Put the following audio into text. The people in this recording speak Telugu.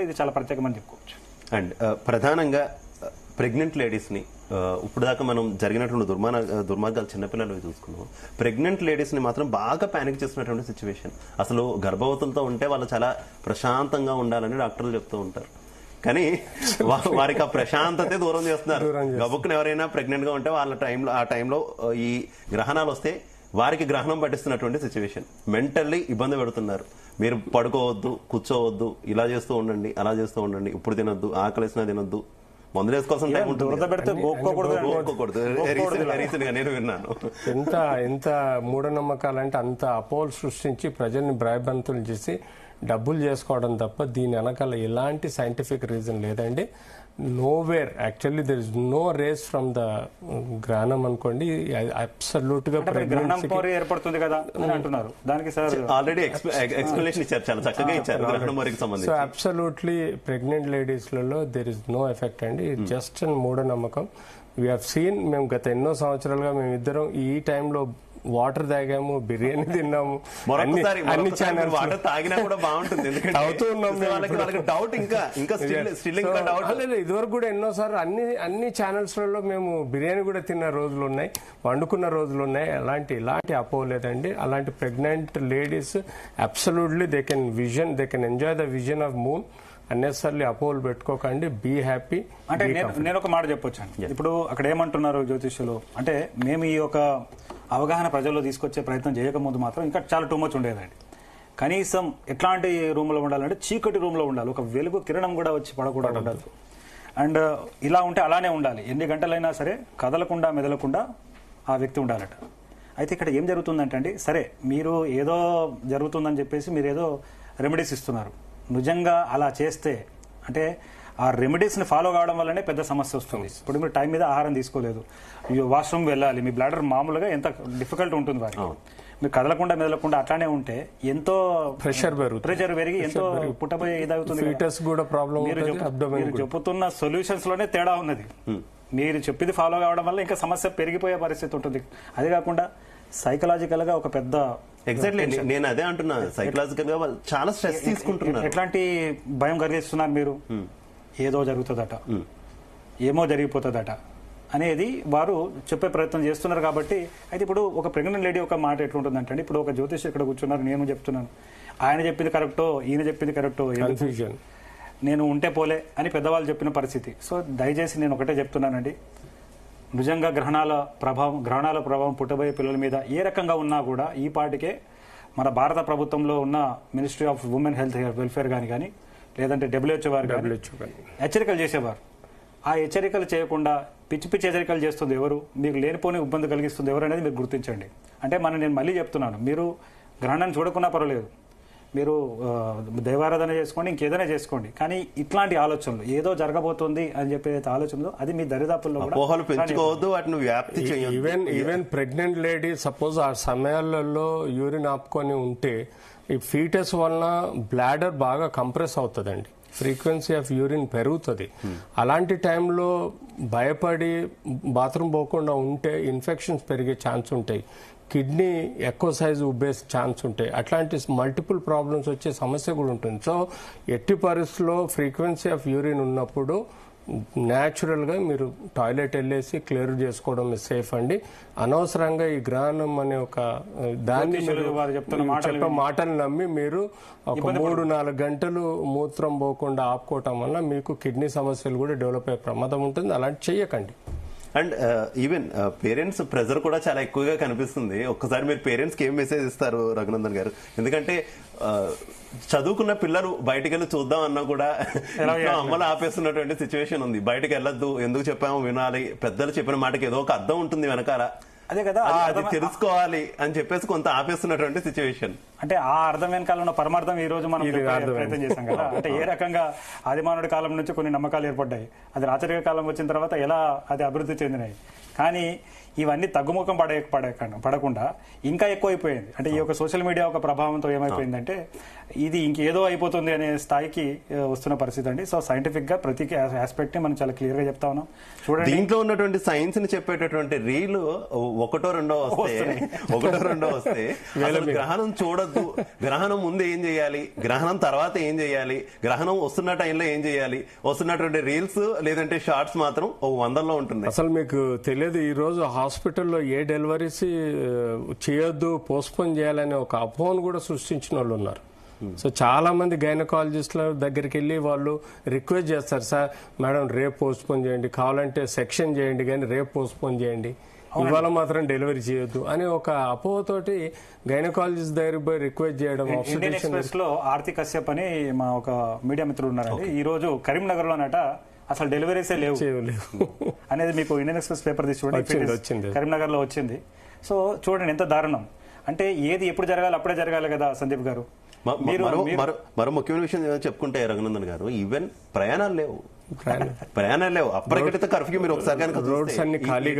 ఇది చాలా ప్రత్యేకమని చెప్పుకోవచ్చు. అండ్ ప్రధానంగా ప్రెగ్నెంట్ లేడీస్ని ఇప్పుడు దాకా మనం జరిగినటువంటి దుర్మార్గాలు చిన్నపిల్లలు చూసుకున్నాం. ప్రెగ్నెంట్ లేడీస్ని మాత్రం బాగా ప్యానిక్ చేస్తున్నటువంటి సిచ్యువేషన్. అసలు గర్భవతులతో ఉంటే వాళ్ళు చాలా ప్రశాంతంగా ఉండాలని డాక్టర్లు చెప్తూ ఉంటారు, కానీ వారికి ఆ ప్రశాంతతే దూరం చేస్తున్నారు. గబుక్కుని ఎవరైనా ప్రెగ్నెంట్ గా ఉంటే వాళ్ళ ఆ టైంలో ఈ గ్రహణాలు వస్తే వారికి గ్రహణం పట్టిస్తున్నటువంటి సిచ్యువేషన్. మెంటల్లీ ఇబ్బంది పెడుతున్నారు. మీరు పడుకోవద్దు, కూర్చోవద్దు, ఇలా చేస్తూ ఉండండి, అలా చేస్తూ ఉండండి, ఇప్పుడు తినొద్దు, ఆకలిసినా తినొద్దు, మందులు వేసుకోవాల్సిన టైం ఉంటుంది, నేను విన్నాను. ఎంత మూఢనమ్మకాలంటే అంత అపోహలు సృష్టించి ప్రజల్ని భయభ్రాంతులు చేసి డబ్బులు చేసుకోవడం తప్ప దీని వెనకాల ఎలాంటి సైంటిఫిక్ రీజన్ లేదండి. Nowhere actually there is no rays from the గ్రహణం అనుకోండి. అబ్సల్యూట్ గా ఏర్పడుతుంది కదా అని అంటున్నారు. దానికి సార్ ఆల్రెడీ ఎక్స్ప్లెనేషన్ ఇచ్చారు, చాలా చక్కగా ఇచ్చారు గ్రహణం వరకు సంబంధించి. సో అబ్సల్యూట్లీ ప్రెగ్నెంట్ లేడీస్ లలో దెర్ ఇస్ నో ఎఫెక్ట్ అండి. జస్ట్ మూఢనమ్మకం. వీ హావ్ సీన్, మేము గత ఎన్నో సంవత్సరాలుగా మేమిద్దరం ఈ టైంలో వాటర్ తాగాము, బిర్యానీ తిన్నాము, అన్ని ఛానల్స్ వాటర్ తాగినా కూడా బాగుంటుంది. అవుతూ ఉన్నాం. డౌట్ ఇంకా ఇదివరకు కూడా ఎన్నోసార్లు అన్ని ఛానల్స్ లలో మేము బిర్యానీ కూడా తిన్న రోజులు ఉన్నాయి, వండుకున్న రోజులు ఉన్నాయి. ఇలాంటి అపోలేదండి. అలాంటి pregnant ladies absolutely they can enjoy the vision of moon. Unnecessarily అపోహలు పెట్టుకోకండి, బీ హ్యాపీ. అంటే నేను ఒక మాట చెప్పొచ్చాను. ఇప్పుడు అక్కడ ఏమంటున్నారు జ్యోతిష్యులు అంటే, మేము ఈ యొక్క అవగాహన ప్రజల్లో తీసుకొచ్చే ప్రయత్నం చేయకముందు మాత్రం ఇంకా చాలా టూ మచ్ ఉండేదండి. కనీసం ఎట్లాంటి రూమ్లో ఉండాలంటే చీకటి రూమ్లో ఉండాలి, ఒక వెలుగు కిరణం కూడా వచ్చి పడకూడదు ఉండదు. అండ్ ఇలా ఉంటే అలానే ఉండాలి, ఎన్ని గంటలైనా సరే కదలకుండా మెదలకుండా ఆ వ్యక్తి ఉండాలట. అయితే ఇక్కడ ఏం జరుగుతుందంటే అండి, సరే మీరు ఏదో జరుగుతుందని చెప్పేసి మీరు ఏదో రెమెడీస్ ఇస్తున్నారు. నిజంగా అలా చేస్తే అంటే ఆ రెమెడీస్ని ఫాలో కావడం వల్లనే పెద్ద సమస్య వస్తుంది. ఇప్పుడు మీరు టైం మీద ఆహారం తీసుకోలేదు, వాష్రూమ్ వెళ్ళాలి, మీ బ్లాడర్ మామూలుగా ఎంత డిఫికల్ట్ ఉంటుంది వారికి. మీరు కదలకుండా మెదలకుండా అట్లానే ఉంటే ఎంతో ప్రెషర్ పెరిగి ఎంతో పుట్టబోయే ఇదవుతుంది. మీరు చెబుతున్న సొల్యూషన్స్ లోనే తేడా ఉన్నది. మీరు చెప్పింది ఫాలో కావడం వల్ల ఇంకా సమస్య పెరిగిపోయే పరిస్థితి ఉంటుంది. అది కాకుండా సైకలాజికల్ గా ఒక పెద్ద ఎగ్జాక్ట్లీ నేను అదే అంటున్నా, సైకలాజికల్ గా చాలా స్ట్రెస్ తీసుకుంటున్నారు. ఎట్లాంటి భయం కలిగిస్తున్నారు మీరు, ఏదో జరుగుతుందట, ఏమో జరిగిపోతుందట అనేది వారు చెప్పే ప్రయత్నం చేస్తున్నారు. కాబట్టి అయితే ఇప్పుడు ఒక ప్రెగ్నెంట్ లేడీ ఒక మాట ఎట్లుంటుందంటే, ఇప్పుడు ఒక జ్యోతిష్ ఇక్కడ కూర్చున్నారు, నేను చెప్తున్నాను, ఆయన చెప్పింది కరెక్టో ఈయన చెప్పింది కరెక్టో, నేను ఉంటే పోలే అని పెద్దవాళ్ళు చెప్పిన పరిస్థితి. సో దయచేసి నేను ఒకటే చెప్తున్నానండి, నిజంగా గ్రహణాల ప్రభావం పుట్టబోయే పిల్లల మీద ఏ రకంగా ఉన్నా కూడా ఈ పాటికే మన భారత ప్రభుత్వంలో ఉన్న ministry of women health welfare కానీ లేదంటే WHO వారు హెచ్చరికలు చేసేవారు. ఆ హెచ్చరికలు చేయకుండా పిచ్చి హెచ్చరికలు చేస్తుంది ఎవరు, మీకు లేనిపోని ఇబ్బంది కలిగిస్తుంది ఎవరు అనేది మీరు గుర్తించండి. అంటే నేను మళ్ళీ చెప్తున్నాను, మీరు గ్రహణాన్ని చూడకున్నా పర్వాలేదు, మీరు దైవారాధన చేసుకోండి, ఇంకేదైనా చేసుకోండి, కానీ ఇట్లాంటి ఆలోచనలు ఏదో జరగబోతుంది అని చెప్పే ఆలోచనలు అది మీ దరిదాపుల్లో ఈవెన్ ప్రెగ్నెంట్ లేడీ సపోజ్ ఆ సమయాలలో యూరిన్ ఆపుకొని ఉంటే ఈ ఫీటస్ వలన బ్లాడర్ బాగా కంప్రెస్ అవుతుందండి, ఫ్రీక్వెన్సీ ఆఫ్ యూరిన్ పెరుగుతుంది. అలాంటి టైంలో భయపడి బాత్రూమ్ పోకుండా ఉంటే ఇన్ఫెక్షన్స్ పెరిగే ఛాన్స్ ఉంటాయి, కిడ్నీ ఎక్కువ సైజు ఉబ్బే ఛాన్స్ ఉంటాయి, అట్లాంటి మల్టిపుల్ ప్రాబ్లమ్స్ వచ్చే సమస్య కూడా ఉంటుంది. సో ఎట్టి పరిస్థితుల్లో ఫ్రీక్వెన్సీ ఆఫ్ యూరిన్ ఉన్నప్పుడు న్యాచురల్గా మీరు టాయిలెట్ వెళ్ళేసి క్లియర్ చేసుకోవడం సేఫ్ అండి. అనవసరంగా ఈ గ్రహణం అనే ఒక దాన్ని చెప్పే మాటలు నమ్మి మీరు ఒక 3-4 గంటలు మూత్రం పోకుండా ఆపుకోవటం వల్ల మీకు కిడ్నీ సమస్యలు కూడా డెవలప్ అయ్యే ప్రమాదం ఉంటుంది. అలాంటి చెయ్యకండి. అండ్ ఈవెన్ పేరెంట్స్ ప్రెజర్ కూడా చాలా ఎక్కువగా కనిపిస్తుంది. ఒక్కసారి మీరు పేరెంట్స్ కి ఏం మెసేజ్ ఇస్తారు రఘునందన్ గారు? ఎందుకంటే చదువుకున్న పిల్లలు బయటకు వెళ్ళి చూద్దాం అన్నా కూడా అమ్మలు ఆపేస్తున్నటువంటి సిచ్యువేషన్ ఉంది. బయటకు వెళ్ళొద్దు, ఎందుకు చెప్పామో వినాలి, పెద్దలు చెప్పిన మాటకి ఏదో ఒక అర్థం ఉంటుంది వెనకాల, అదే కదా అది తెలుసుకోవాలి అని చెప్పేసి కొంత ఆపేస్తున్నటువంటి సిచ్యువేషన్. అంటే ఆ అర్థం వెనకాల ఉన్న పరమార్థం ఈ రోజు మనం ప్రయత్నం చేశాం కదా. అంటే ఏ రకంగా ఆదిమానవుడి కాలం నుంచి కొన్ని నమ్మకాలు ఏర్పడ్డాయి, అది రాచరిక కాలం వచ్చిన తర్వాత ఎలా అది అభివృద్ధి చెందినాయి, కానీ ఇవన్నీ తగ్గుముఖం పడకుండా ఇంకా ఎక్కువైపోయింది. అంటే ఈ యొక్క సోషల్ మీడియా ఒక ప్రభావంతో ఏమైపోయిందంటే ఇది ఇంకేదో అయిపోతుంది అనే స్థాయికి వస్తున్న పరిస్థితి అండి. సో సైంటిఫిక్ గా ప్రతి ఆస్పెక్ట్ ని మనం చాలా క్లియర్ గా చెప్తా ఉన్నాం. చూడండి, దీంట్లో ఉన్నటువంటి సైన్స్ ని చెప్పేటటువంటి రీల్ ఒకటో రెండో వస్తే గ్రహణం చూడదు వద్దు, గ్రహణం ముందు ఏం చేయాలి, గ్రహణం తర్వాత ఏం చేయాలి, గ్రహణం వస్తున్న టైంలో ఏం చేయాలి, వస్తున్నటువంటి రీల్స్ లేదంటే షార్ట్స్ మాత్రం ఒక 100లో ఉంటుంది. అసలు మీకు తెలియదు, ఈ రోజు హాస్పిటల్లో ఏ డెలివరీస్ చేయొద్దు, పోస్ట్పోన్ చేయాలనే ఒక అపోహను కూడా సృష్టించిన వాళ్ళు ఉన్నారు. సో చాలా మంది గైనకాలజిస్ట్ల దగ్గరికి వెళ్ళి వాళ్ళు రిక్వెస్ట్ చేస్తారు, సార్ మేడం రేపు పోస్ట్పోన్ చేయండి, కావాలంటే సెక్షన్ చేయండి కానీ రేపు పోస్ట్పోన్ చేయండి, ఇవాళ మాత్రం డెలివరీ చేయొద్దు అని ఒక అపోహతోటి గైనకాలజిస్ట్ దగ్గరికి పోయి రిక్వెస్ట్ చేయడం. ఇండియన్ ఎక్స్ప్రెస్ లో ఆర్తి కశ్యప్ అని మా ఒక మీడియా మిత్రుడు ఉన్నారండి, ఈ రోజు కరీంనగర్ లోనట అసలు డెలివరీసే లేవు అనేది మీకు ఇండియన్ ఎక్స్ప్రెస్ పేపర్ తీసి చూడండి, కరీంనగర్ లో వచ్చింది. సో చూడండి ఎంత దారుణం. అంటే ఏది ఎప్పుడు జరగాలి అప్పుడే జరగాలి కదా సందీప్ గారు. మరో ముఖ్యమైన విషయం చెప్పుకుంటే రఘునందన్ గారు, ఈవెన్ ప్రయాణాలు లేవు. అప్పటికైతే కర్ఫ్యూ మీరు ఒకసారి రోడ్స్ అన్ని ఖాళీగా